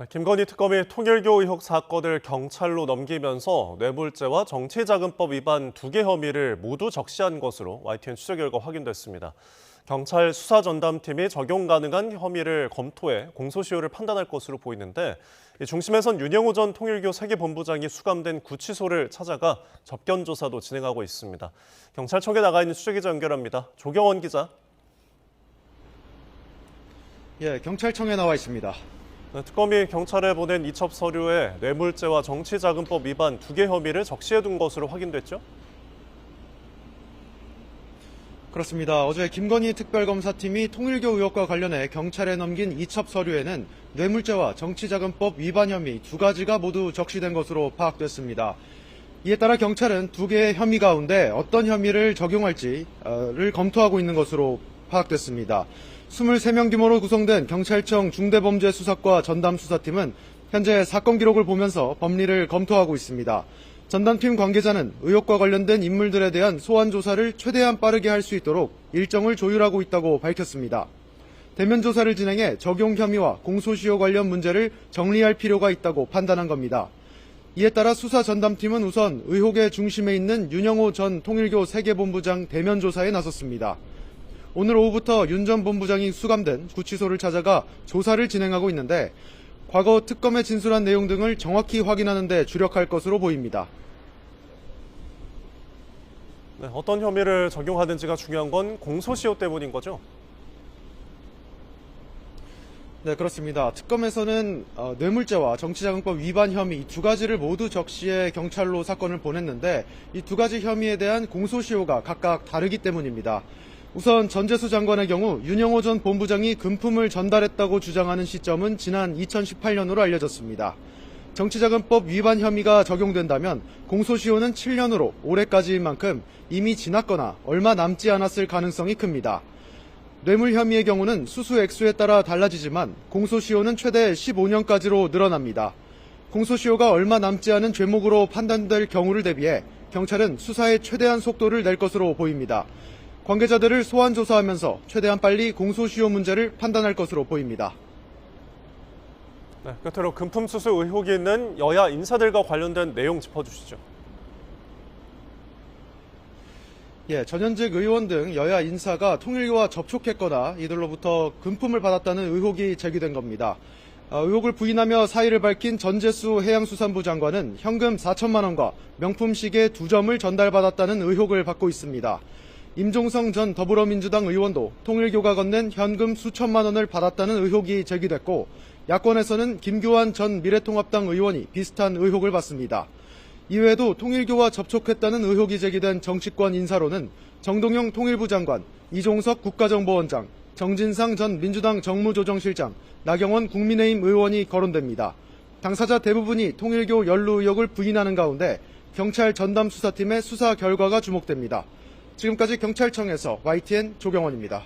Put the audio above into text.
김건희 특검이 통일교 의혹 사건을 경찰로 넘기면서 뇌물죄와 정치자금법 위반 2개 혐의를 모두 적시한 것으로 YTN 추적 결과 확인됐습니다. 경찰 수사전담팀이 적용 가능한 혐의를 검토해 공소시효를 판단할 것으로 보이는데 중심에선 윤영호 전 통일교 세계본부장이 수감된 구치소를 찾아가 접견 조사도 진행하고 있습니다. 경찰청에 나가 있는 취재기자 연결합니다. 조경원 기자. 경찰청에 나와 있습니다. 특검이 경찰에 보낸 이첩 서류에 뇌물죄와 정치자금법 위반 2개 혐의를 적시해둔 것으로 확인됐죠? 그렇습니다. 어제 김건희 특별검사팀이 통일교 의혹과 관련해 경찰에 넘긴 이첩 서류에는 뇌물죄와 정치자금법 위반 혐의 2가지가 모두 적시된 것으로 파악됐습니다. 이에 따라 경찰은 2개의 혐의 가운데 어떤 혐의를 적용할지를 검토하고 있는 것으로 파악됐습니다. 23명 규모로 구성된 경찰청 중대범죄수사과 전담수사팀은 현재 사건 기록을 보면서 법리를 검토하고 있습니다. 전담팀 관계자는 의혹과 관련된 인물들에 대한 소환 조사를 최대한 빠르게 할 수 있도록 일정을 조율하고 있다고 밝혔습니다. 대면 조사를 진행해 적용 혐의와 공소시효 관련 문제를 정리할 필요가 있다고 판단한 겁니다. 이에 따라 수사 전담팀은 우선 의혹의 중심에 있는 윤영호 전 통일교 세계본부장 대면 조사에 나섰습니다. 오늘 오후부터 윤 전 본부장이 수감된 구치소를 찾아가 조사를 진행하고 있는데 과거 특검에 진술한 내용 등을 정확히 확인하는 데 주력할 것으로 보입니다. 어떤 혐의를 적용하는지가 중요한 건 공소시효 때문인 거죠? 네, 그렇습니다. 특검에서는 뇌물죄와 정치자금법 위반 혐의 이 2가지를 모두 적시해 경찰로 사건을 보냈는데 이 2가지 혐의에 대한 공소시효가 각각 다르기 때문입니다. 우선 전재수 장관의 경우 윤영호 전 본부장이 금품을 전달했다고 주장하는 시점은 지난 2018년으로 알려졌습니다. 정치자금법 위반 혐의가 적용된다면 공소시효는 7년으로 올해까지인 만큼 이미 지났거나 얼마 남지 않았을 가능성이 큽니다. 뇌물 혐의의 경우는 수수 액수에 따라 달라지지만 공소시효는 최대 15년까지로 늘어납니다. 공소시효가 얼마 남지 않은 죄목으로 판단될 경우를 대비해 경찰은 수사에 최대한 속도를 낼 것으로 보입니다. 관계자들을 소환 조사하면서 최대한 빨리 공소시효 문제를 판단할 것으로 보입니다. 끝으로 금품 수수 의혹이 있는 여야 인사들과 관련된 내용 짚어주시죠. 전현직 의원 등 여야 인사가 통일교와 접촉했거나 이들로부터 금품을 받았다는 의혹이 제기된 겁니다. 의혹을 부인하며 사의를 밝힌 전재수 해양수산부 장관은 현금 4천만 원과 명품 시계 2점을 전달받았다는 의혹을 받고 있습니다. 임종성 전 더불어민주당 의원도 통일교가 건넨 현금 수천만 원을 받았다는 의혹이 제기됐고 야권에서는 김교환 전 미래통합당 의원이 비슷한 의혹을 받습니다. 이외에도 통일교와 접촉했다는 의혹이 제기된 정치권 인사로는 정동영 통일부 장관, 이종석 국가정보원장, 정진상 전 민주당 정무조정실장, 나경원 국민의힘 의원이 거론됩니다. 당사자 대부분이 통일교 연루 의혹을 부인하는 가운데 경찰 전담수사팀의 수사 결과가 주목됩니다. 지금까지 경찰청에서 YTN 조경원입니다.